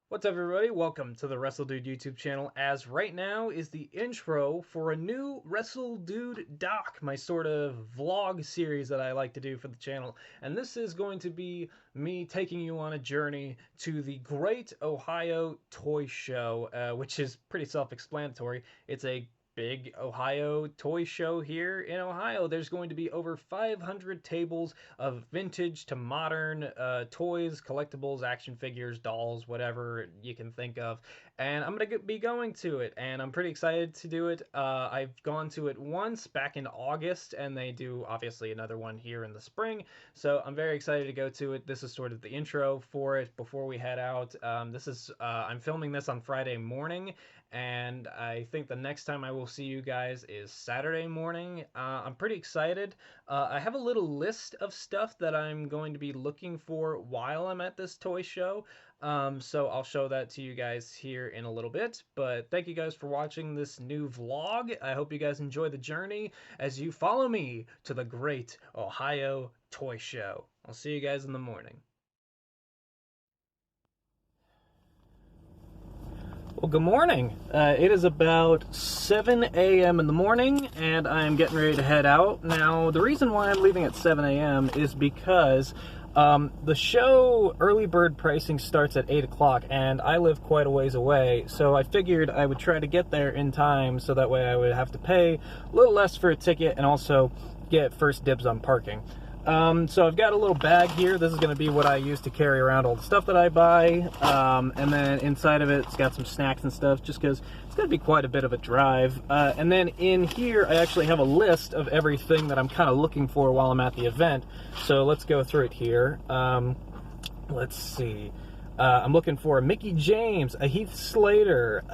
What's up, everybody? Welcome to the Wrestledude YouTube channel, as right now is the intro for a new Wrestledude Doc, my sort of vlog series that I like to do for the channel. And this is going to be me taking you on a journey to the Great Ohio Toy Show, which is pretty self-explanatory. It's a big Ohio toy show here in Ohio. There's going to be over 500 tables of vintage to modern toys, collectibles, action figures, dolls, whatever you can think of. And I'm going to be going to it, and I'm pretty excited to do it. I've gone to it once back in August, and they do obviously another one here in the spring. So I'm very excited to go to it. This is sort of the intro for it before we head out. I'm filming this on Friday morning, and I think the next time I will see you guys is Saturday morning. I'm pretty excited. I have a little list of stuff that I'm going to be looking for while I'm at this toy show, so I'll show that to you guys here in a little bit. But thank you guys for watching this new vlog. I hope you guys enjoy the journey as you follow me to the Great Ohio Toy Show. I'll see you guys in the morning. Well, good morning. It is about 7 a.m. in the morning, and I'm getting ready to head out. Now, the reason why I'm leaving at 7 a.m. is because the show early bird pricing starts at 8 o'clock, and I live quite a ways away, so I figured I would try to get there in time so that way I would have to pay a little less for a ticket and also get first dibs on parking. So I've got a little bag here. This is going to be what I use to carry around all the stuff that I buy. And then inside of it's got some snacks and stuff, just because it's going to be quite a bit of a drive. And then in here, I actually have a list of everything that I'm kind of looking for while I'm at the event. So let's go through it here. Let's see. I'm looking for a Mickey James, a Heath Slater,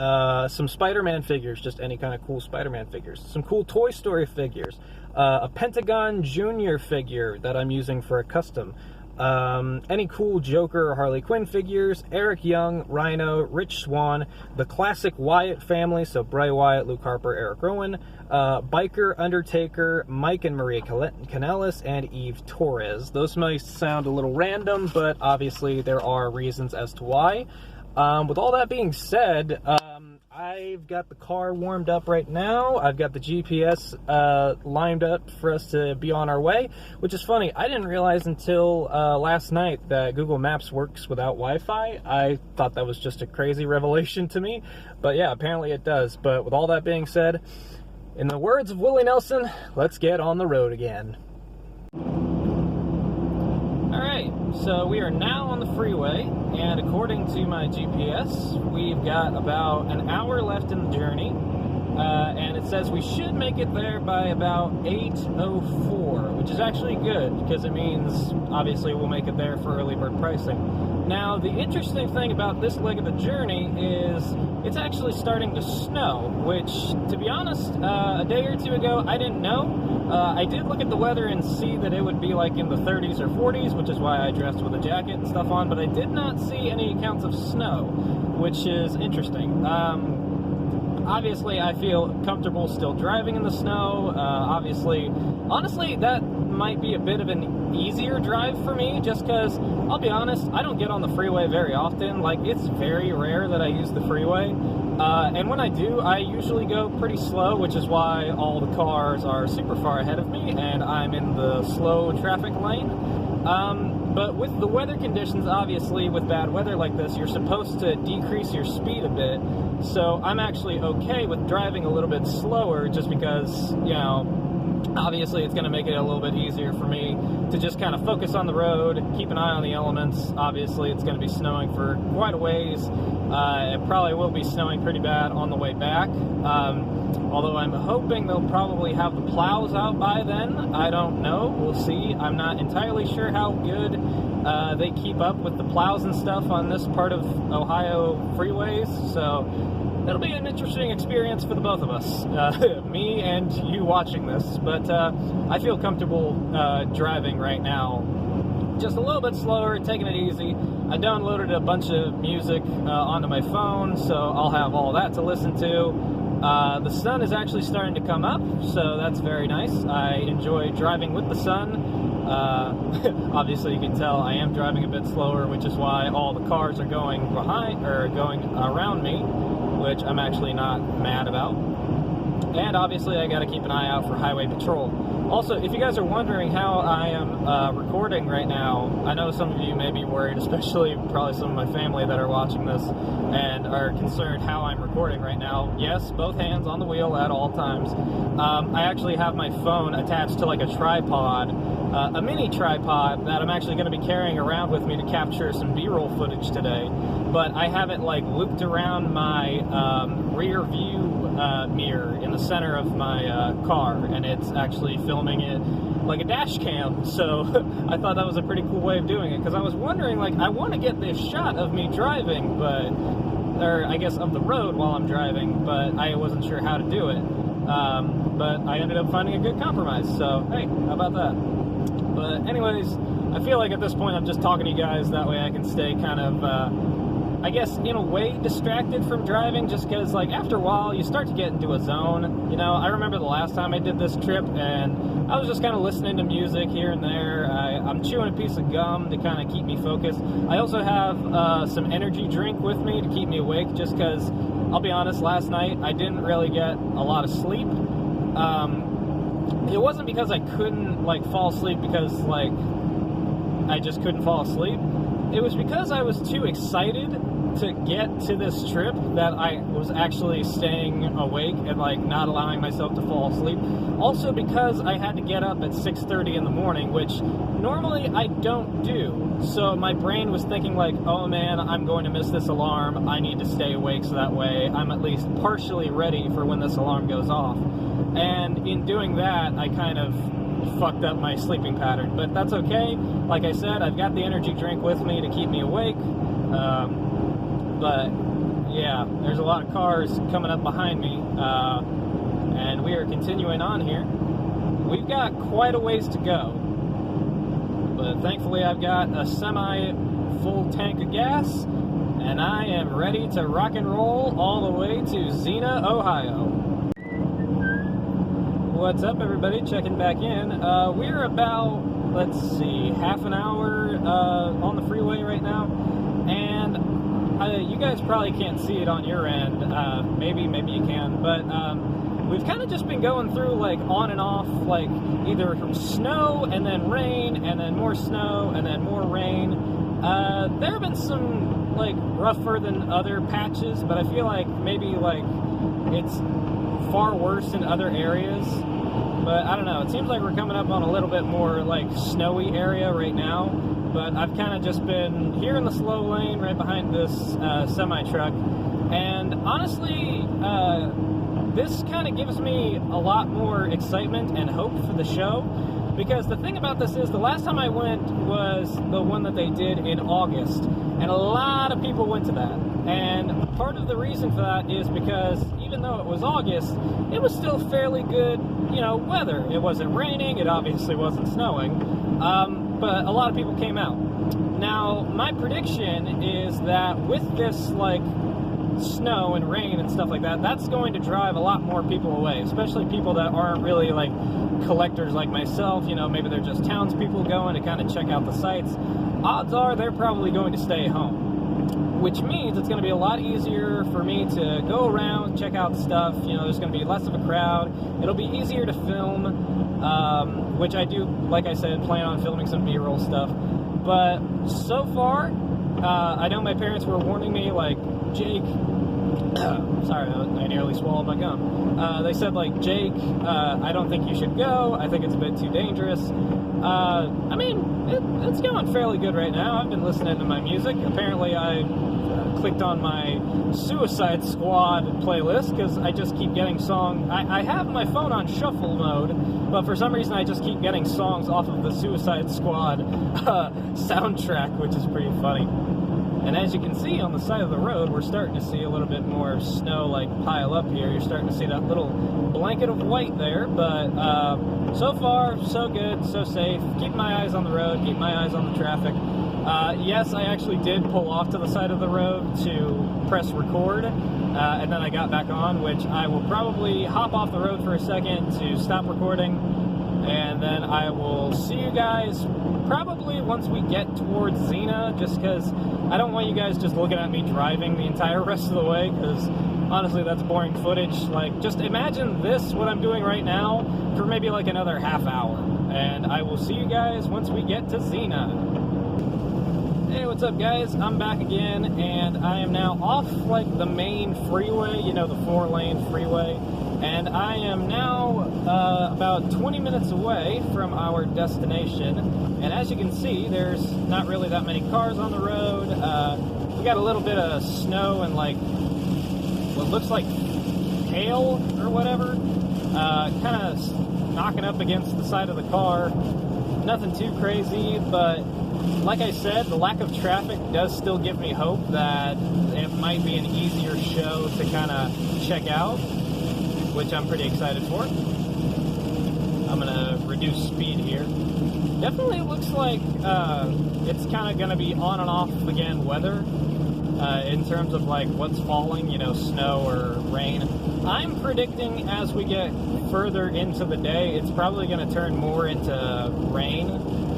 some Spider-Man figures, just any kind of cool Spider-Man figures, some cool Toy Story figures, a Pentagon Junior figure that I'm using for a custom, any cool Joker or Harley Quinn figures, Eric Young, Rhino, Rich Swan, the classic Wyatt family, so Bray Wyatt, Luke Harper, Eric Rowan, Biker, Undertaker, Mike and Maria Kanellis, and Eve Torres. Those might sound a little random, but obviously there are reasons as to why. With all that being said, I've got the car warmed up right now. I've got the GPS lined up for us to be on our way, which is funny. I didn't realize until last night that Google Maps works without Wi-Fi. I thought that was just a crazy revelation to me, but yeah, apparently it does. But with all that being said, in the words of Willie Nelson, let's get on the road again. Alright, so we are now on the freeway, and according to my GPS, we've got about an hour left in the journey, and it says we should make it there by about 8:04, which is actually good, because it means, obviously, we'll make it there for early bird pricing. Now, the interesting thing about this leg of the journey is it's actually starting to snow, which, to be honest, a day or two ago, I didn't know. I did look at the weather and see that it would be like in the 30s or 40s, which is why I dressed with a jacket and stuff on, but I did not see any accounts of snow, which is interesting. Obviously, I feel comfortable still driving in the snow. Honestly, that might be a bit of an easier drive for me, just because, I'll be honest, I don't get on the freeway very often. Like, it's very rare that I use the freeway. And when I do, I usually go pretty slow, which is why all the cars are super far ahead of me, and I'm in the slow traffic lane. But with the weather conditions, obviously, with bad weather like this, you're supposed to decrease your speed a bit. So I'm actually okay with driving a little bit slower, just because, you know, obviously it's going to make it a little bit easier for me to just kind of focus on the road, keep an eye on the elements. Obviously it's going to be snowing for quite a ways. It probably will be snowing pretty bad on the way back. Although I'm hoping they'll probably have the plows out by then. I don't know. We'll see. I'm not entirely sure how good they keep up with the plows and stuff on this part of Ohio freeways. So it'll be an interesting experience for the both of us, me and you watching this. But I feel comfortable driving right now, just a little bit slower, taking it easy. I downloaded a bunch of music onto my phone, so I'll have all that to listen to. The sun is actually starting to come up, so that's very nice. I enjoy driving with the sun. Obviously, you can tell I am driving a bit slower, which is why all the cars are going behind or going around me, which I'm actually not mad about. And obviously, I got to keep an eye out for highway patrol. Also, if you guys are wondering how I am recording right now, I know some of you may be worried, especially probably some of my family that are watching this and are concerned how I'm recording right now. Yes, both hands on the wheel at all times. I actually have my phone attached to like a tripod, a mini tripod that I'm actually going to be carrying around with me to capture some B-roll footage today. But I have it like looped around my rear view mirror in the center of my car, and it's actually filming it like a dash cam. So I thought that was a pretty cool way of doing it, because I was wondering, like, I want to get this shot of me driving, or I guess of the road while I'm driving, but I wasn't sure how to do it. But I ended up finding a good compromise, so hey, how about that? But anyways, I feel like at this point I'm just talking to you guys, that way I can stay kind of I guess, in a way, distracted from driving, just because, like, after a while, you start to get into a zone. You know, I remember the last time I did this trip, and I was just kind of listening to music here and there. I'm chewing a piece of gum to kind of keep me focused. I also have some energy drink with me to keep me awake, just because, I'll be honest, last night, I didn't really get a lot of sleep. It wasn't because I couldn't, like, fall asleep because, like, I just couldn't fall asleep. It was because I was too excited to get to this trip that I was actually staying awake and like not allowing myself to fall asleep. Also because I had to get up at 6:30 in the morning, which normally I don't do. So my brain was thinking like, oh man, I'm going to miss this alarm. I need to stay awake so that way I'm at least partially ready for when this alarm goes off. And in doing that, I kind of fucked up my sleeping pattern, but that's okay. Like I said, I've got the energy drink with me to keep me awake. But yeah, there's a lot of cars coming up behind me, and we are continuing on here. We've got quite a ways to go, but thankfully I've got a semi-full tank of gas, and I am ready to rock and roll all the way to Xena, Ohio. What's up, everybody? Checking back in. We're about, let's see, half an hour on the freeway right now, and you guys probably can't see it on your end. Maybe you can, but we've kind of just been going through like on and off, like either snow and then rain and then more snow and then more rain. There have been some like rougher than other patches, but I feel like maybe like it's far worse in other areas. But I don't know, it seems like we're coming up on a little bit more like snowy area right now, but I've kind of just been here in the slow lane right behind this semi-truck, and honestly, this kind of gives me a lot more excitement and hope for the show, because the thing about this is the last time I went was the one that they did in August, and a lot of people went to that. And part of the reason for that is because even though it was August, it was still fairly good, you know, weather. It wasn't raining, it obviously wasn't snowing, but a lot of people came out. Now, my prediction is that with this, like, snow and rain and stuff like that, that's going to drive a lot more people away, especially people that aren't really, like, collectors like myself. You know, maybe they're just townspeople going to kind of check out the sights. Odds are they're probably going to stay home, which means it's going to be a lot easier for me to go around, check out stuff. You know, there's going to be less of a crowd. It'll be easier to film, which I do, like I said, plan on filming some B-roll stuff. But so far, I know my parents were warning me, like, Jake, sorry, I nearly swallowed my gum. They said, like, Jake, I don't think you should go. I think it's a bit too dangerous. I mean, it's going fairly good right now. I've been listening to my music. Apparently, I clicked on my Suicide Squad playlist because I just keep getting songs. I have my phone on shuffle mode, but for some reason I just keep getting songs off of the Suicide Squad soundtrack, which is pretty funny. And as you can see on the side of the road, we're starting to see a little bit more snow like pile up here. You're starting to see that little blanket of white there, but so far, so good, so safe. Keep my eyes on the road, keep my eyes on the traffic. Yes, I actually did pull off to the side of the road to press record, and then I got back on, which I will probably hop off the road for a second to stop recording, and then I will see you guys probably once we get towards Xena, just because I don't want you guys just looking at me driving the entire rest of the way, because honestly that's boring footage. Like, just imagine this, what I'm doing right now, for maybe like another half hour, and I will see you guys once we get to Xena. Hey, what's up guys? I'm back again, and I am now off like the main freeway, you know, the 4-lane freeway, and I am now about 20 minutes away from our destination, and as you can see, there's not really that many cars on the road. We got a little bit of snow and like what looks like hail or whatever, kind of knocking up against the side of the car. Nothing too crazy, but like I said, the lack of traffic does still give me hope that it might be an easier show to kind of check out, which I'm pretty excited for. I'm going to reduce speed here. Definitely looks like it's kind of going to be on and off again weather in terms of like what's falling, you know, snow or rain. I'm predicting as we get further into the day, it's probably going to turn more into rain,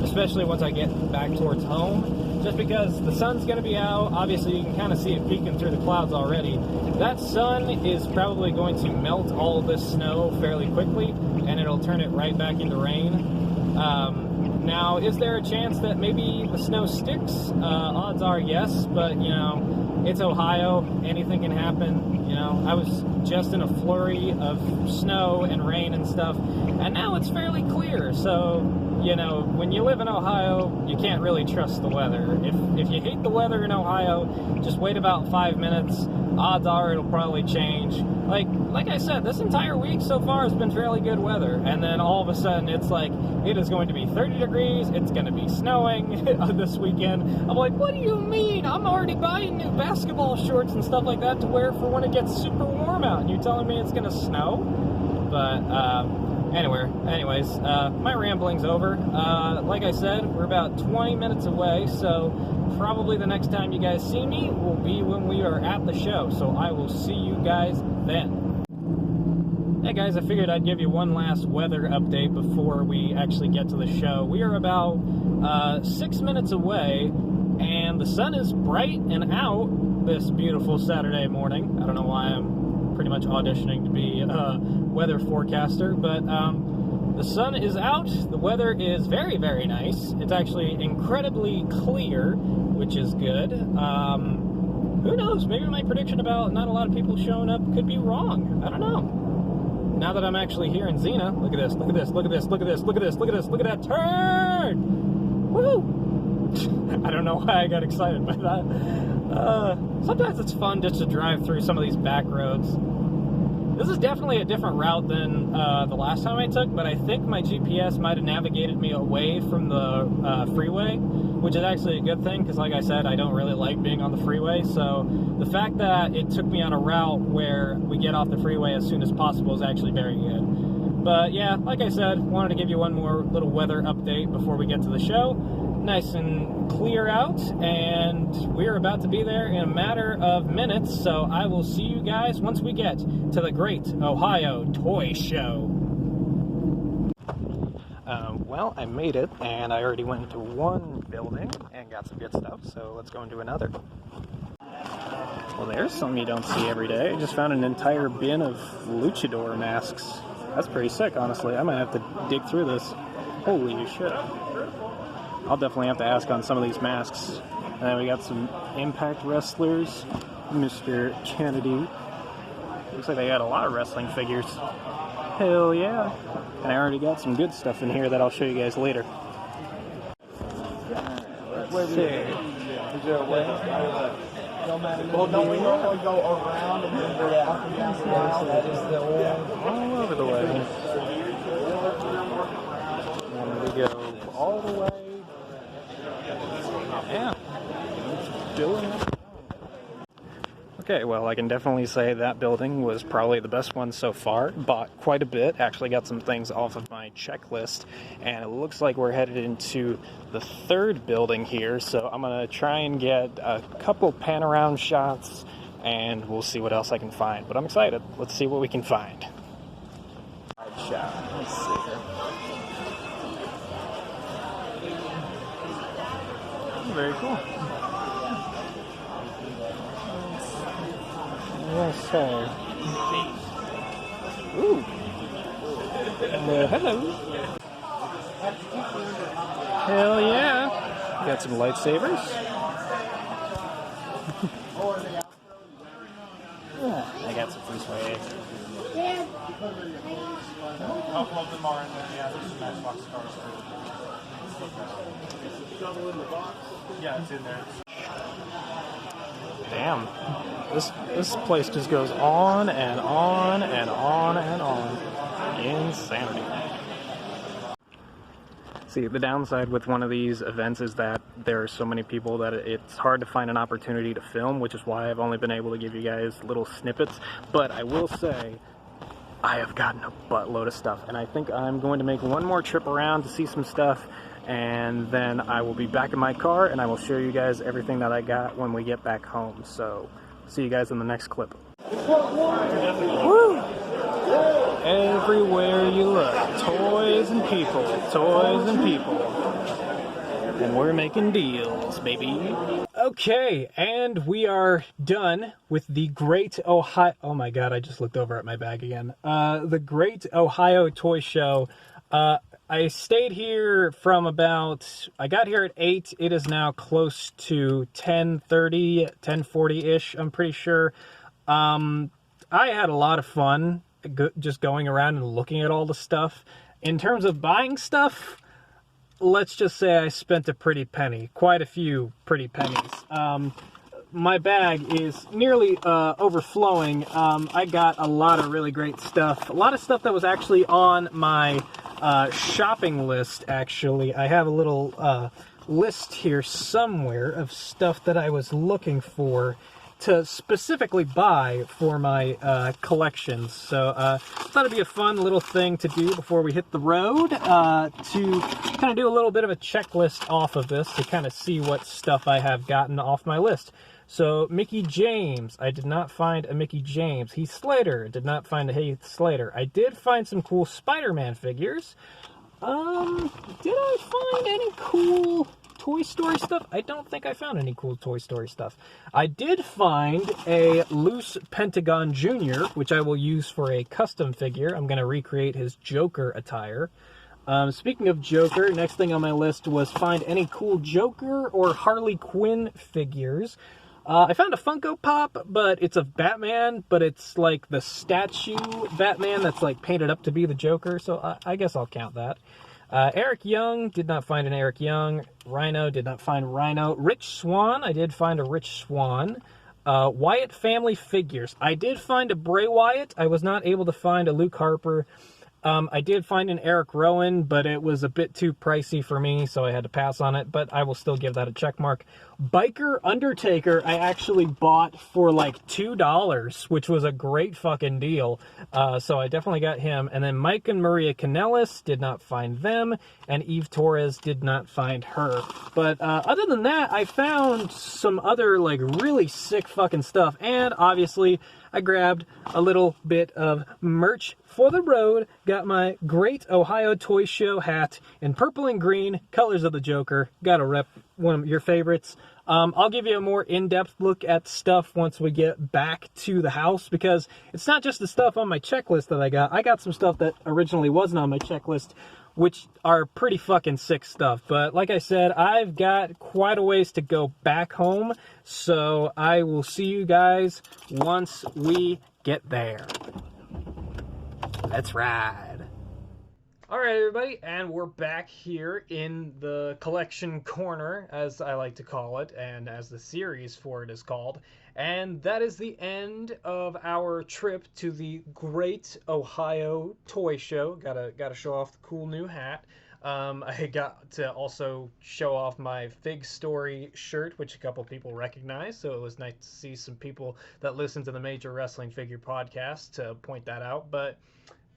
especially once I get back towards home, just because the sun's going to be out. Obviously, you can kind of see it peeking through the clouds already. That sun is probably going to melt all of this snow fairly quickly, and it'll turn it right back into rain. Now, is there a chance that maybe the snow sticks? Odds are yes, but, you know, it's Ohio. Anything can happen. You know, I was just in a flurry of snow and rain and stuff, and now it's fairly clear, so you know, when you live in Ohio, you can't really trust the weather. If you hate the weather in Ohio, just wait about 5 minutes. Odds are it'll probably change. Like I said, this entire week so far has been fairly good weather, and then all of a sudden it's like, it is going to be 30 degrees, it's going to be snowing this weekend. I'm like, what do you mean? I'm already buying new basketball shorts and stuff like that to wear for when it gets super warm out, and you're telling me it's going to snow? But, anyways, my rambling's over. Like I said, we're about 20 minutes away, so probably the next time you guys see me will be when we are at the show, so I will see you guys then. Hey guys, I figured I'd give you one last weather update before we actually get to the show. We are about 6 minutes away, and the sun is bright and out this beautiful Saturday morning. I don't know why I'm pretty much auditioning to be a weather forecaster, but the sun is out, the weather is very, very nice. It's actually incredibly clear, which is good. Who knows, maybe my prediction about not a lot of people showing up could be wrong. I don't know. Now that I'm actually here in Xena, look at this, look at this, look at this, look at this, look at this, look at this, look at that turn! Woo! I don't know why I got excited by that. Sometimes it's fun just to drive through some of these back roads. This is definitely a different route than the last time I took, but I think my GPS might have navigated me away from the freeway, which is actually a good thing, because like I said, I don't really like being on the freeway, so the fact that it took me on a route where we get off the freeway as soon as possible is actually very good. But yeah, like I said, wanted to give you one more little weather update before we get to the show. Nice and clear out, and we're about to be there in a matter of minutes, so I will see you guys once we get to the Great Ohio Toy Show. Well, I made it, and I already went into one building and got some good stuff, so let's go into another. Well, there's something you don't see every day. I just found an entire bin of Luchador Masks. That's pretty sick, honestly. I might have to dig through this. Holy shit. I'll definitely have to ask on some of these masks. And then we got some Impact wrestlers. Mr. Kennedy. Looks like they got a lot of wrestling figures. Hell yeah. And I already got some good stuff in here that I'll show you guys later. Let's see. Well, don't we normally go around and then go up and down the aisle? That is the one. All over the way. And we go all the way. Yeah. It's building up. Okay, well, I can definitely say that building was probably the best one so far. Bought quite a bit, actually got some things off of my checklist, and it looks like we're headed into the third building here, so I'm going to try and get a couple pan-around shots, and we'll see what else I can find. But I'm excited. Let's see what we can find. Shot. Let's see here. very cool. Let's say. Ooh. Hello. Hell yeah. Got some lightsabers. I got some free swag. A couple of them are in there, yeah, there's some Matchbox cars too. Double in the box? Yeah, it's in there. Damn. This place just goes on and on and on and on. Insanity. See, the downside with one of these events is that there are so many people that it's hard to find an opportunity to film, which is why I've only been able to give you guys little snippets. But I will say, I have gotten a buttload of stuff, and I think I'm going to make one more trip around to see some stuff, and then I will be back in my car, and I will show you guys everything that I got when we get back home. So, see you guys in the next clip. Woo! Everywhere you look, toys and people, toys and people. And we're making deals, baby. Okay, and we are done with the Great Ohio... Oh my god, I just looked over at my bag again. The Great Ohio Toy Show. I stayed here from about... I got here at 8. It is now close to 10:30, 10:40-ish, I'm pretty sure. I had a lot of fun just going around and looking at all the stuff. In terms of buying stuff, let's just say I spent a pretty penny. Quite a few pretty pennies. My bag is nearly overflowing. I got a lot of really great stuff. A lot of stuff that was actually on my shopping list, actually. I have a little list here somewhere of stuff that I was looking for to specifically buy for my collections. So thought it'd be a fun little thing to do before we hit the road, to kind of do a little bit of a checklist off of this to kind of see what stuff I have gotten off my list. So Mickey James, I did not find a Mickey James. Heath Slater, did not find a Heath Slater. I did find some cool Spider-Man figures. Did I find any cool Toy Story stuff? I don't think I found any cool Toy Story stuff. I did find a loose Pentagon Jr., which I will use for a custom figure. I'm going to recreate his Joker attire. Speaking of Joker, next thing on my list was find any cool Joker or Harley Quinn figures. I found a Funko Pop, but it's of Batman, but it's like the statue Batman that's like painted up to be the Joker, so I guess I'll count that. Eric Young, did not find an Eric Young. Rhino, did not find Rhino. Rich Swan, I did find a Rich Swan. Wyatt family figures. I did find a Bray Wyatt. I was not able to find a Luke Harper. I did find an Eric Rowan, but it was a bit too pricey for me, so I had to pass on it, but I will still give that a check mark. Biker Undertaker, I actually bought for like $2, which was a great fucking deal, so I definitely got him. And then Mike and Maria Kanellis, did not find them, and Eve Torres, did not find her. But other than that, I found some other like really sick fucking stuff, and obviously I grabbed a little bit of merch for the road. Got my Great Ohio Toy Show hat in purple and green, colors of the Joker. Got to rep one of your favorites. I'll give you a more in-depth look at stuff once we get back to the house, because it's not just the stuff on my checklist that I got. I got some stuff that originally wasn't on my checklist, which are pretty fucking sick stuff. But like I said, I've got quite a ways to go back home, so I will see you guys once we get there. Let's ride. Alright everybody, and we're back here in the collection corner, as I like to call it, and as the series for it is called. And that is the end of our trip to the Great Ohio Toy Show. Gotta show off the cool new hat. I got to also show off my Fig Story shirt, which a couple people recognize, so it was nice to see some people that listen to the Major Wrestling Figure podcast to point that out. But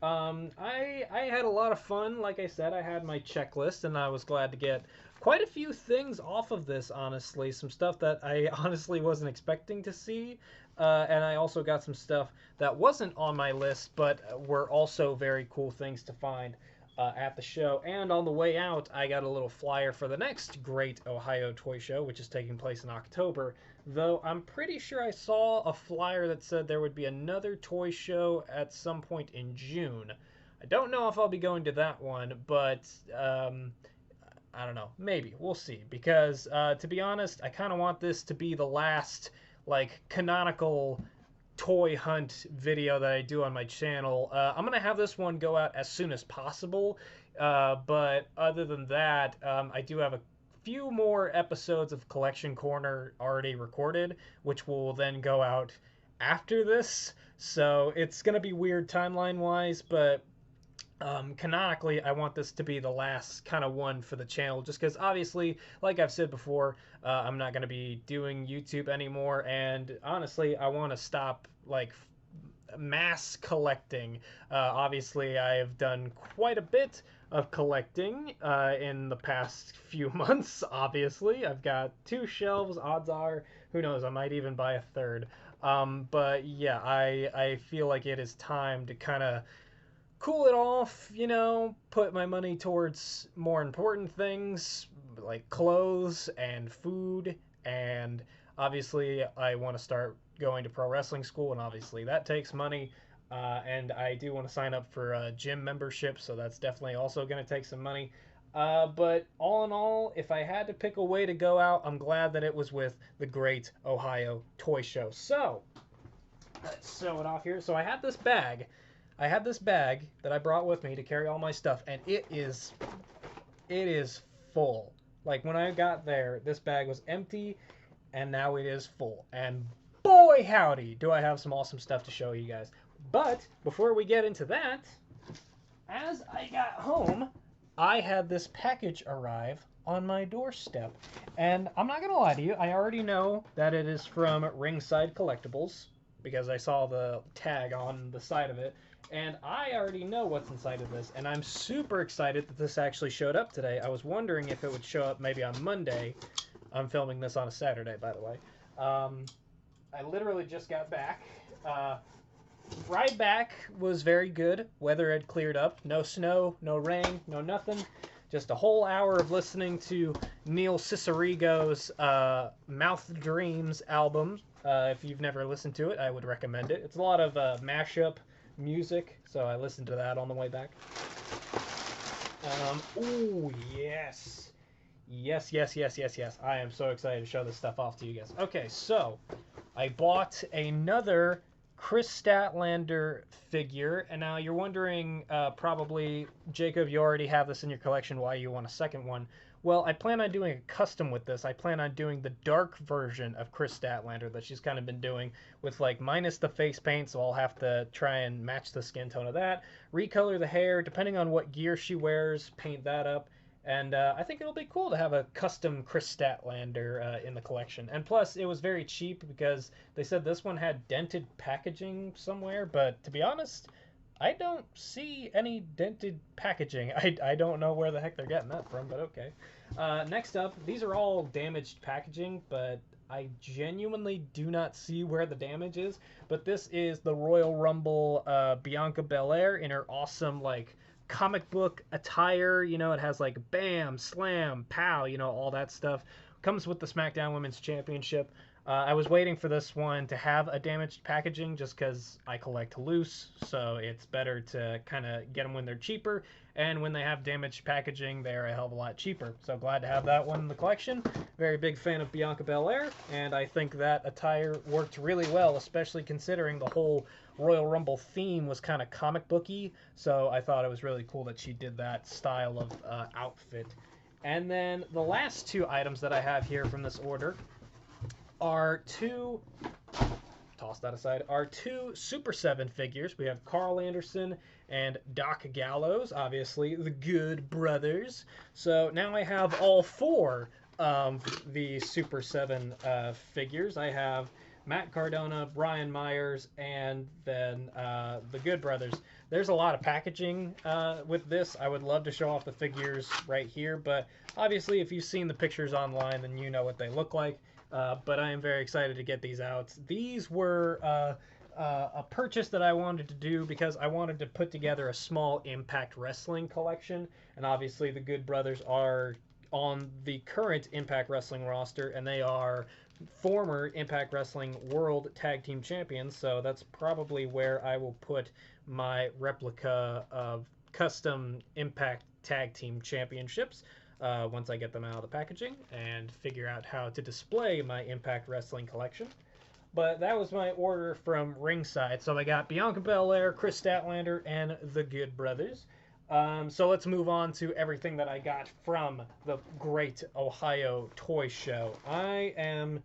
I had a lot of fun. Like I said, I had my checklist, and I was glad to get quite a few things off of this, honestly. Some stuff that I honestly wasn't expecting to see, and I also got some stuff that wasn't on my list, but were also very cool things to find. at the show. And on the way out, I got a little flyer for the next Great Ohio Toy Show, which is taking place in October. Though I'm pretty sure I saw a flyer that said there would be another toy show at some point in June. I don't know if I'll be going to that one, but I don't know. Maybe. We'll see. Because, to be honest, I kind of want this to be the last, like, canonical toy hunt video that I do on my channel. I'm going to have this one go out as soon as possible. But other than that, I do have a few more episodes of Collection Corner already recorded, which will then go out after this. So it's going to be weird timeline-wise, but canonically, I want this to be the last kind of one for the channel, just because obviously, like I've said before, I'm not going to be doing YouTube anymore, and honestly, I want to stop, like, mass collecting. Obviously, I have done quite a bit of collecting in the past few months, obviously. I've got 2 shelves, odds are, who knows, I might even buy a third. But yeah, I feel like it is time to kind of cool it off, you know, put my money towards more important things like clothes and food, and obviously I want to start going to pro wrestling school, and obviously that takes money, and I do want to sign up for a gym membership, so that's definitely also going to take some money. But all in all, if I had to pick a way to go out, I'm glad that it was with the Great Ohio Toy Show. So, let's show it off here. So I had this bag that I brought with me to carry all my stuff, and it is full. Like, when I got there, this bag was empty, and now it is full. And boy howdy, do I have some awesome stuff to show you guys. But before we get into that, as I got home, I had this package arrive on my doorstep. And I'm not gonna lie to you, I already know that it is from Ringside Collectibles, because I saw the tag on the side of it. And I already know what's inside of this, and I'm super excited that this actually showed up today. I was wondering if it would show up maybe on Monday. I'm filming this on a Saturday, by the way. I literally just got back. Ride back was very good. Weather had cleared up. No snow, no rain, no nothing. Just a whole hour of listening to Neil Cicerigo's Mouth Dreams album. If you've never listened to it, I would recommend it. It's a lot of mashup music, so I listened to that on the way back. Ooh, yes. Yes. I am so excited to show this stuff off to you guys. Okay, so I bought another Chris Statlander figure, and now you're wondering, probably, Jacob, you already have this in your collection, why you want a second one? Well, I plan on doing a custom with this. I plan on doing the dark version of Chris Statlander that she's kind of been doing with, like, minus the face paint, so I'll have to try and match the skin tone of that, recolor the hair, depending on what gear she wears, paint that up, and I think it'll be cool to have a custom Chris Statlander in the collection. And plus, it was very cheap because they said this one had dented packaging somewhere, but to be honest, I don't see any dented packaging. I don't know where the heck they're getting that from, but okay. Next up, these are all damaged packaging, but I genuinely do not see where the damage is. But this is the Royal Rumble Bianca Belair in her awesome, like, comic book attire. You know, it has, like, bam, slam, pow, you know, all that stuff. Comes with the SmackDown Women's Championship. I was waiting for this one to have a damaged packaging just because I collect loose, so it's better to kind of get them when they're cheaper, and when they have damaged packaging, they're a hell of a lot cheaper. So glad to have that one in the collection. Very big fan of Bianca Belair, and I think that attire worked really well, especially considering the whole Royal Rumble theme was kind of comic booky, so I thought it was really cool that she did that style of outfit. And then the last 2 items that I have here from this order are 2, toss that aside, are 2 Super 7 figures. We have Carl Anderson and Doc Gallows, obviously the Good Brothers. So now I have all 4 of the Super 7 figures. I have Matt Cardona, Brian Myers, and then the Good Brothers. There's a lot of packaging with this. I would love to show off the figures right here, but obviously if you've seen the pictures online, then you know what they look like. But I am very excited to get these out. These were a purchase that I wanted to do because I wanted to put together a small Impact Wrestling collection, and obviously the Good Brothers are on the current Impact Wrestling roster, and they are former Impact Wrestling World Tag Team Champions, so that's probably where I will put my replica of custom Impact Tag Team Championships once I get them out of the packaging and figure out how to display my Impact Wrestling collection. But that was my order from ringside. So I got Bianca Belair, Chris Statlander, and the Good Brothers. So let's move on to everything that I got from the Great Ohio Toy Show. I am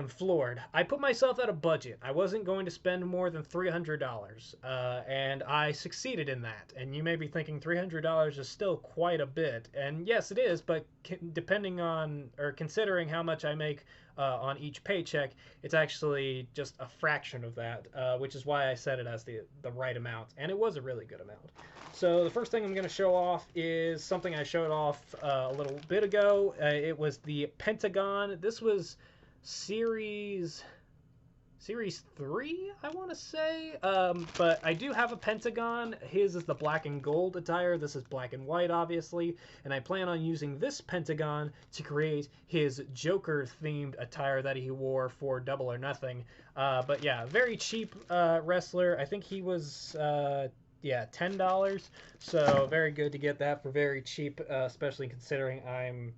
floored. I put myself at a budget. I wasn't going to spend more than $300, and I succeeded in that. And you may be thinking $300 is still quite a bit, and yes, it is. But depending on or considering how much I make on each paycheck, it's actually just a fraction of that, which is why I set it as the right amount, and it was a really good amount. So the first thing I'm going to show off is something I showed off a little bit ago. It was the Pentagon. This was Series 3, I want to say, but I do have a Pentagon. His is the black and gold attire. This is black and white, obviously, and I plan on using this Pentagon to create his Joker-themed attire that he wore for Double or Nothing. But yeah, very cheap wrestler. I think he was $10, so very good to get that for very cheap, especially considering I'm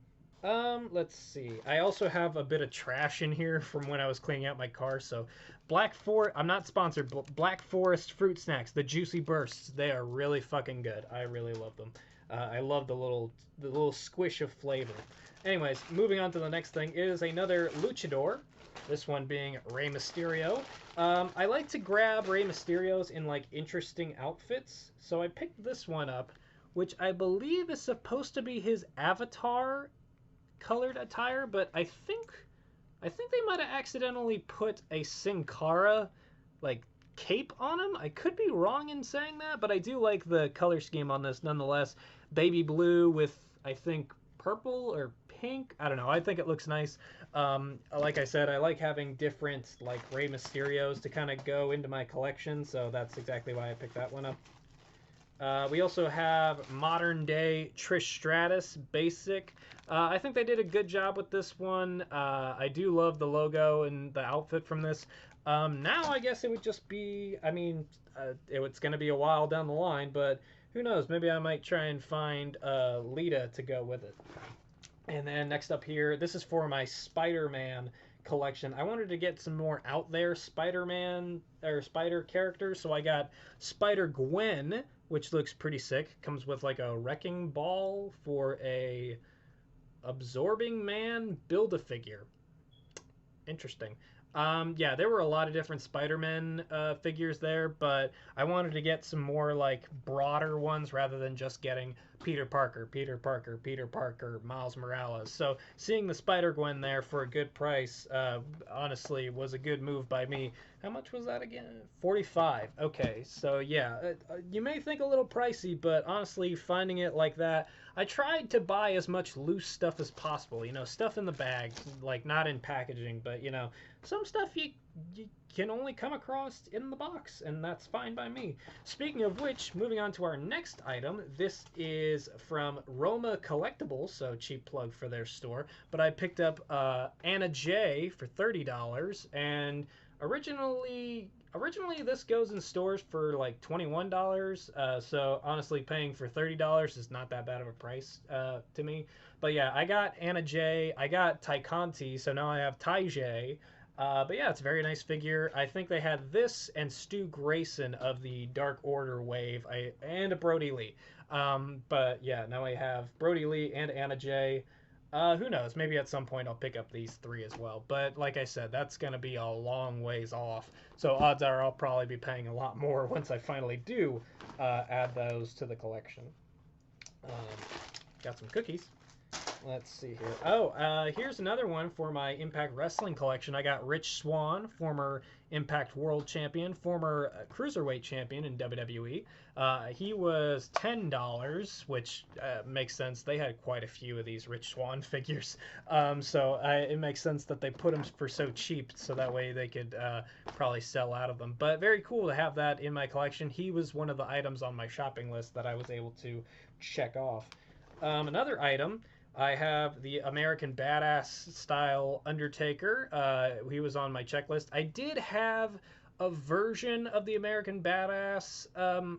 let's see. I also have a bit of trash in here from when I was cleaning out my car. So I'm not sponsored, but Black Forest fruit snacks, the Juicy Bursts, they are really fucking good. I really love them. I love the little squish of flavor. Anyways, moving on to the next thing is another luchador. This one being Rey Mysterio. I like to grab Rey Mysterios in like interesting outfits, so I picked this one up, which I believe is supposed to be his avatar colored attire, but I think they might have accidentally put a Sin Cara like cape on him. I could be wrong in saying that, but I do like the color scheme on this nonetheless. Baby blue with, I think, purple or pink. I don't know. I think it looks nice. Like I said, I like having different like Rey Mysterios to kind of go into my collection, so that's exactly why I picked that one up. We also have modern day Trish Stratus Basic. I think they did a good job with this one. I do love the logo and the outfit from this. Now I guess it would just be, it's going to be a while down the line, but who knows? Maybe I might try and find Lita to go with it. And then next up here, this is for my Spider-Man collection. I wanted to get some more out there Spider-Man or Spider characters, so I got Spider-Gwen, which looks pretty sick. Comes with like a wrecking ball for a Absorbing Man Build-A-Figure. Interesting. Yeah, there were a lot of different Spider-Man figures there, but I wanted to get some more like broader ones rather than just getting Peter Parker, Miles Morales. So seeing the Spider-Gwen there for a good price, honestly, was a good move by me. How much was that again? $45. Okay, so yeah, you may think a little pricey, but honestly, finding it like that, I tried to buy as much loose stuff as possible. You know, stuff in the bags, like not in packaging, but you know, some stuff you can only come across in the box, and that's fine by me. Speaking of which, moving on to our next item, this is from Roma Collectibles, so cheap plug for their store, but I picked up Anna J for $30, and originally this goes in stores for like $21, so honestly paying for $30 is not that bad of a price to me. But yeah, I got Anna J, I got Tai Conti, so now I have Tai J. But yeah, it's a very nice figure. I think they had this and Stu Grayson of the Dark Order wave, and a Brody Lee. But yeah, now I have Brody Lee and Anna J. Who knows? Maybe at some point I'll pick up these three as well. But like I said, that's going to be a long ways off. So odds are I'll probably be paying a lot more once I finally do add those to the collection. Got some cookies. Let's see here. Oh, here's another one for my Impact Wrestling collection. I got Rich Swan, former Impact World Champion, former Cruiserweight Champion in WWE. He was $10, which makes sense. They had quite a few of these Rich Swan figures. So it makes sense that they put them for so cheap, so that way they could probably sell out of them. But very cool to have that in my collection. He was one of the items on my shopping list that I was able to check off. Another item, I have the American Badass style Undertaker. He was on my checklist. I did have a version of the American Badass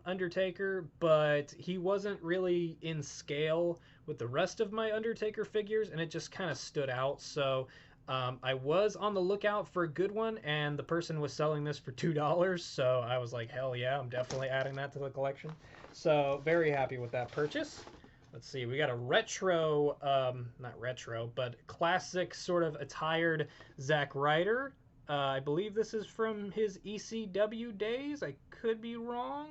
Undertaker, but he wasn't really in scale with the rest of my Undertaker figures, and it just kind of stood out. So I was on the lookout for a good one, and the person was selling this for $2. So I was like, hell yeah, I'm definitely adding that to the collection. So very happy with that purchase. Let's see, we got a retro, not retro, but classic sort of attired Zack Ryder. I believe this is from his ECW days. I could be wrong.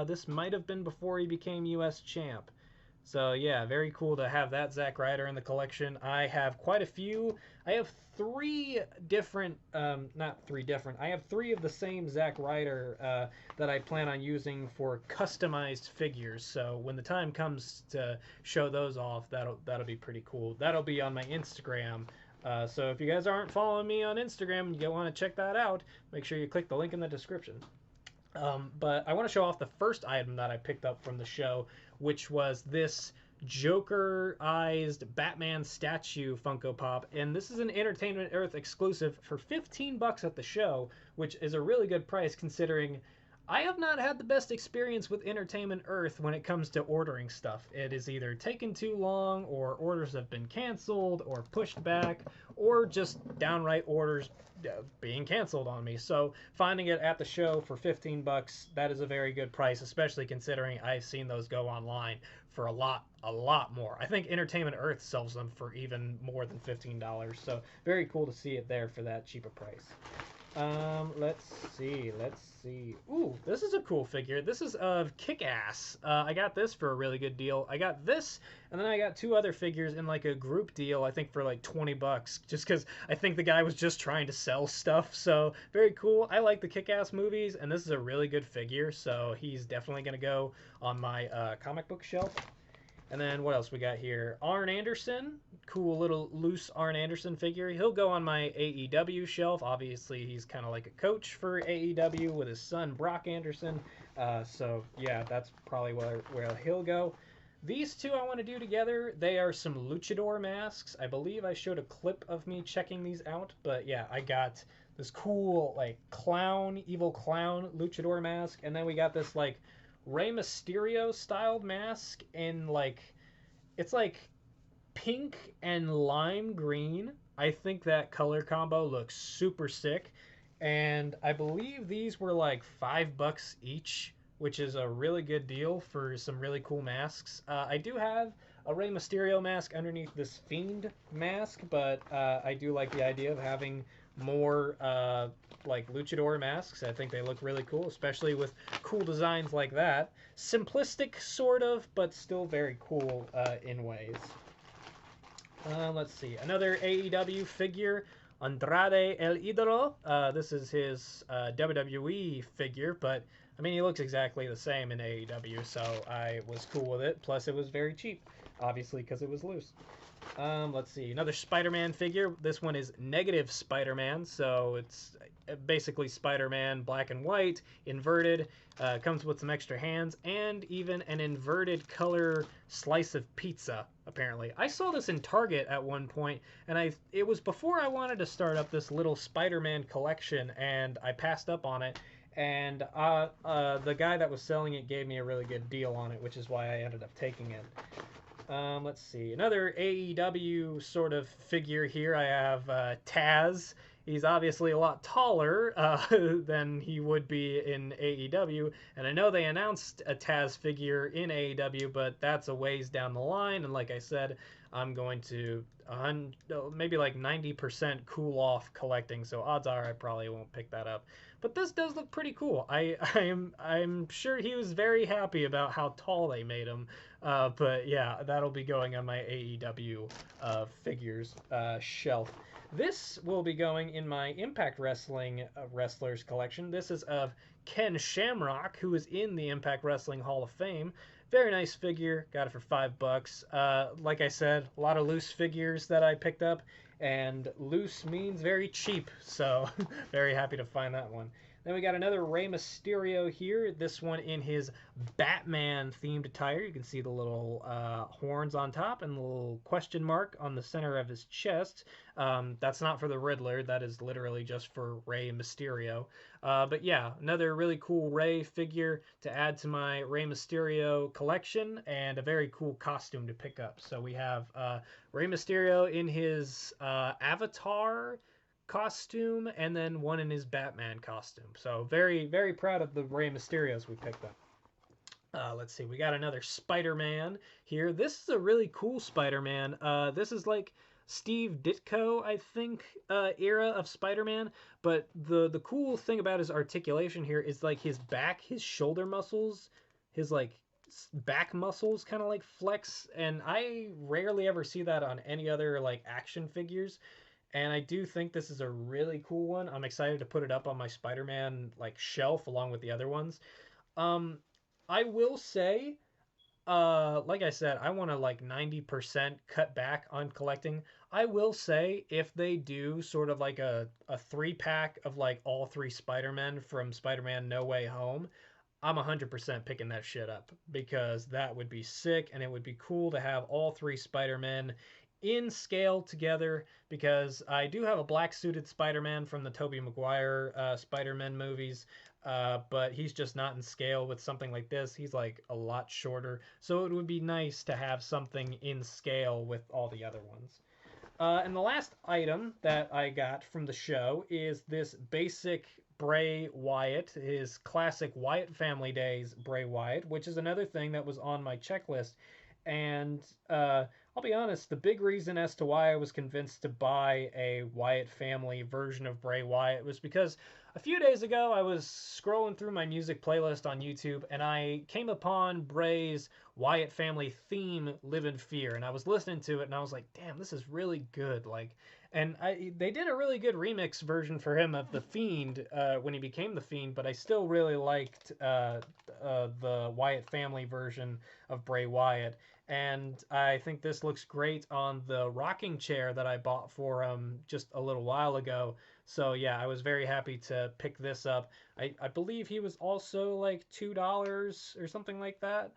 This might have been before he became US champ. So yeah, very cool to have that Zack Ryder in the collection. I have quite a few. I have three different, not three different, I have three of the same Zack Ryder that I plan on using for customized figures. So when the time comes to show those off, that'll be pretty cool. That'll be on my Instagram. So if you guys aren't following me on Instagram and you want to check that out, make sure you click the link in the description. But I want to show off the first item that I picked up from the show, which was this Joker-ized Batman statue Funko Pop. And this is an Entertainment Earth exclusive for $15 at the show, which is a really good price considering I have not had the best experience with Entertainment Earth when it comes to ordering stuff. It is either taken too long, or orders have been canceled, or pushed back, or just downright orders being canceled on me. So finding it at the show for $15, that is a very good price, especially considering I've seen those go online for a lot more. I think Entertainment Earth sells them for even more than $15. So very cool to see it there for that cheaper price. Let's see. Ooh, this is a cool figure. This is of Kick-Ass. I got this for a really good deal. I got this, and then I got two other figures in like a group deal, I think for like $20, just because I think the guy was just trying to sell stuff. So very cool. I like the Kick-Ass movies, and this is a really good figure, so he's definitely going to go on my comic book shelf. And then what else we got here? Arn Anderson, cool little loose Arn Anderson figure. He'll go on my AEW shelf. Obviously, he's kind of like a coach for AEW with his son Brock Anderson. So yeah, that's probably where he'll go. These two I want to do together. They are some Luchador masks. I believe I showed a clip of me checking these out. But yeah, I got this cool like evil clown Luchador mask, and then we got this like Rey Mysterio styled mask in like, it's like pink and lime green. I think that color combo looks super sick, and I believe these were like $5 each, which is a really good deal for some really cool masks. I do have a Rey Mysterio mask underneath this Fiend mask, but I do like the idea of having more like Luchador masks. I think they look really cool, especially with cool designs like that. Simplistic, sort of, but still very cool in ways. Let's see. Another AEW figure, Andrade El Idolo. This is his WWE figure, but I mean, he looks exactly the same in AEW, so I was cool with it. Plus, it was very cheap, obviously, because it was loose. Let's see, another Spider-Man figure. This one is Negative Spider-Man, so it's basically Spider-Man black and white, inverted, comes with some extra hands, and even an inverted color slice of pizza, apparently. I saw this in Target at one point, and it was before I wanted to start up this little Spider-Man collection, and I passed up on it, and the guy that was selling it gave me a really good deal on it, which is why I ended up taking it. Let's see, another AEW sort of figure here. I have Taz he's obviously a lot taller than he would be in AEW. And I know they announced a Taz figure in AEW, but that's a ways down the line. And like I said, I'm going to maybe like 90% cool off collecting, so odds are I probably won't pick that up. But this does look pretty cool. I'm sure he was very happy about how tall they made him. But yeah, that'll be going on my AEW figures shelf. This will be going in my Impact Wrestling wrestlers collection. This is of Ken Shamrock, who is in the Impact Wrestling Hall of Fame. Very nice figure. Got it for $5. Like I said, a lot of loose figures that I picked up, and loose means very cheap, so very happy to find that one. Then we got another Rey Mysterio here. This one in his Batman-themed attire. You can see the little horns on top and the little question mark on the center of his chest. That's not for the Riddler. That is literally just for Rey Mysterio. But yeah, another really cool Rey figure to add to my Rey Mysterio collection, and a very cool costume to pick up. So we have Rey Mysterio in his Avatar costume, and then one in his Batman costume. So very, very proud of the Rey Mysterios we picked up. Let's see, we got another Spider-Man here. This is a really cool Spider-Man. This is like Steve Ditko, I think, era of Spider-Man. But the cool thing about his articulation here is like his back, his shoulder muscles, his like back muscles kind of like flex. And I rarely ever see that on any other like action figures. And I do think this is a really cool one. I'm excited to put it up on my Spider-Man like shelf along with the other ones. I will say, like I said, I want to like 90% cut back on collecting. I will say if they do sort of like a 3-pack of like all 3 Spider-Men from Spider-Man No Way Home, I'm 100% picking that shit up, because that would be sick, and it would be cool to have all 3 Spider-Men in scale together, because I do have a black suited Spider-Man from the Tobey Maguire Spider-Man movies, but he's just not in scale with something like this. He's like a lot shorter, so it would be nice to have something in scale with all the other ones. And the last item that I got from the show is this basic Bray Wyatt, his classic Wyatt Family Days Bray Wyatt, which is another thing that was on my checklist. And I'll be honest, the big reason as to why I was convinced to buy a Wyatt family version of Bray Wyatt was because a few days ago I was scrolling through my music playlist on YouTube, and I came upon Bray's Wyatt family theme, Live in Fear, and I was listening to it, and I was like, damn, this is really good. Like, and they did a really good remix version for him of The Fiend when he became The Fiend, but I still really liked the Wyatt family version of Bray Wyatt. And I think this looks great on the rocking chair that I bought for him just a little while ago. So yeah, I was very happy to pick this up. I believe he was also like $2 or something like that.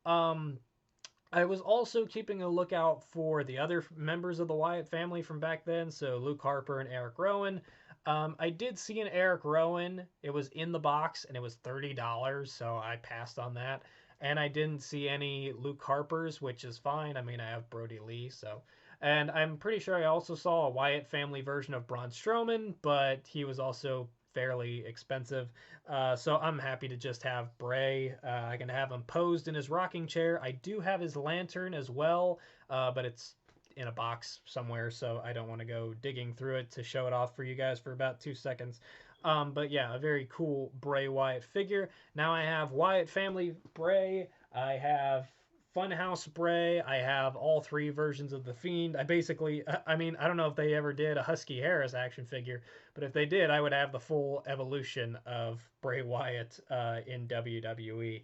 I was also keeping a lookout for the other members of the Wyatt family from back then, so Luke Harper and Eric Rowan. I did see an Eric Rowan. It was in the box, and it was $30, so I passed on that. And I didn't see any Luke Harpers, which is fine. I mean, I have Brody Lee, so. And I'm pretty sure I also saw a Wyatt family version of Braun Strowman, but he was also fairly expensive. So I'm happy to just have Bray. I can have him posed in his rocking chair. I do have his lantern as well, but it's in a box somewhere, so I don't want to go digging through it to show it off for you guys for about 2 seconds. But yeah, a very cool Bray Wyatt figure. Now I have Wyatt family Bray. I have Funhouse Bray. I have all 3 versions of The Fiend. I mean, I don't know if they ever did a Husky Harris action figure, but if they did, I would have the full evolution of Bray Wyatt in WWE.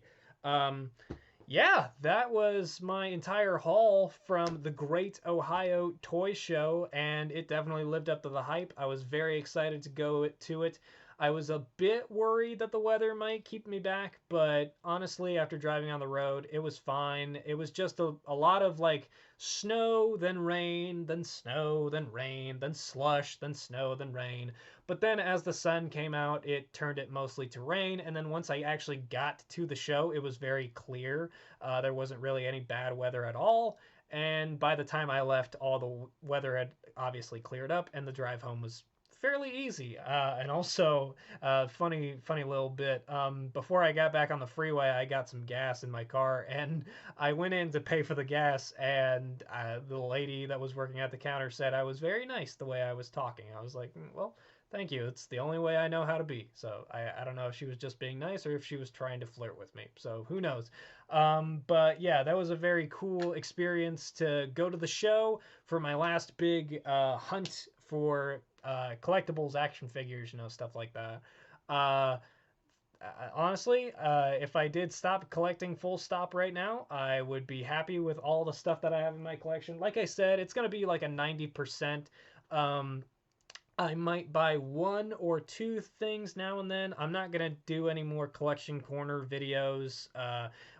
Yeah, that was my entire haul from the Great Ohio Toy Show, and it definitely lived up to the hype. I was very excited to go to it. I was a bit worried that the weather might keep me back, but honestly, after driving on the road, it was fine. It was just a lot of like snow, then rain, then snow, then rain, then slush, then snow, then rain. But then as the sun came out, it turned it mostly to rain. And then once I actually got to the show, it was very clear. There wasn't really any bad weather at all. And by the time I left, all the weather had obviously cleared up, and the drive home was fairly easy. And also, funny little bit. Before I got back on the freeway, I got some gas in my car, and I went in to pay for the gas, and the lady that was working at the counter said I was very nice the way I was talking. I was like, well, thank you. It's the only way I know how to be. So I don't know if she was just being nice or if she was trying to flirt with me. So who knows? But yeah, that was a very cool experience to go to the show for my last big hunt for collectibles, action figures, stuff like that. Uh, Honestly, if I did stop collecting full stop right now, I would be happy with all the stuff that I have in my collection. Like I said, it's going to be like a 90%. I might buy one or two things now and then. I'm not going to do any more collection corner videos.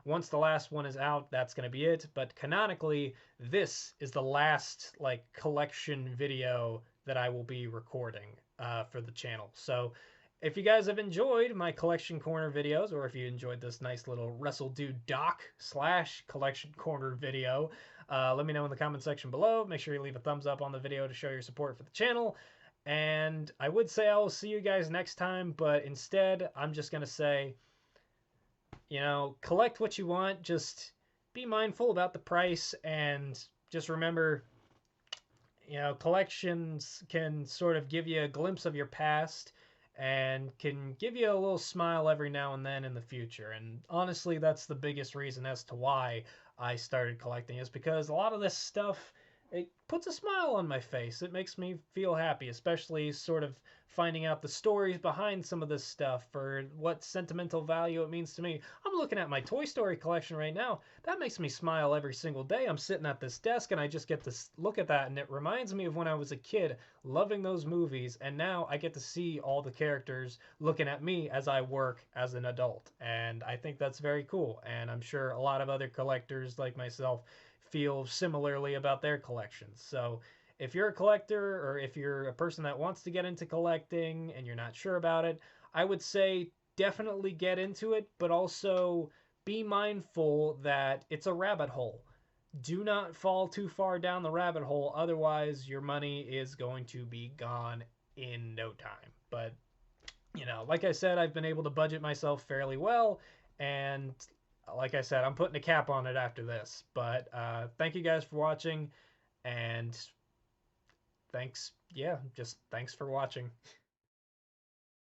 Once the last one is out, that's going to be it. But canonically, this is the last like collection video that I will be recording for the channel. So if you guys have enjoyed my collection corner videos, or if you enjoyed this nice little Wrestledude Doc / collection corner video, let me know in the comment section below. Make sure you leave a thumbs up on the video to show your support for the channel. And I would say I will see you guys next time, but instead, I'm just going to say, collect what you want. Just be mindful about the price, and just remember, collections can sort of give you a glimpse of your past and can give you a little smile every now and then in the future. And honestly, that's the biggest reason as to why I started collecting, is because a lot of this stuff, it puts a smile on my face. It makes me feel happy, especially sort of finding out the stories behind some of this stuff, or what sentimental value it means to me. I'm looking at my Toy Story collection right now. That makes me smile every single day. I'm sitting at this desk and I just get to look at that, and it reminds me of when I was a kid loving those movies, and now I get to see all the characters looking at me as I work as an adult. And I think that's very cool, and I'm sure a lot of other collectors like myself feel similarly about their collections. So if you're a collector, or if you're a person that wants to get into collecting and you're not sure about it, I would say definitely get into it, but also be mindful that it's a rabbit hole. Do not fall too far down the rabbit hole, otherwise your money is going to be gone in no time. But like I said, I've been able to budget myself fairly well, and like I said, I'm putting a cap on it after this. But thank you guys for watching, and thanks for watching.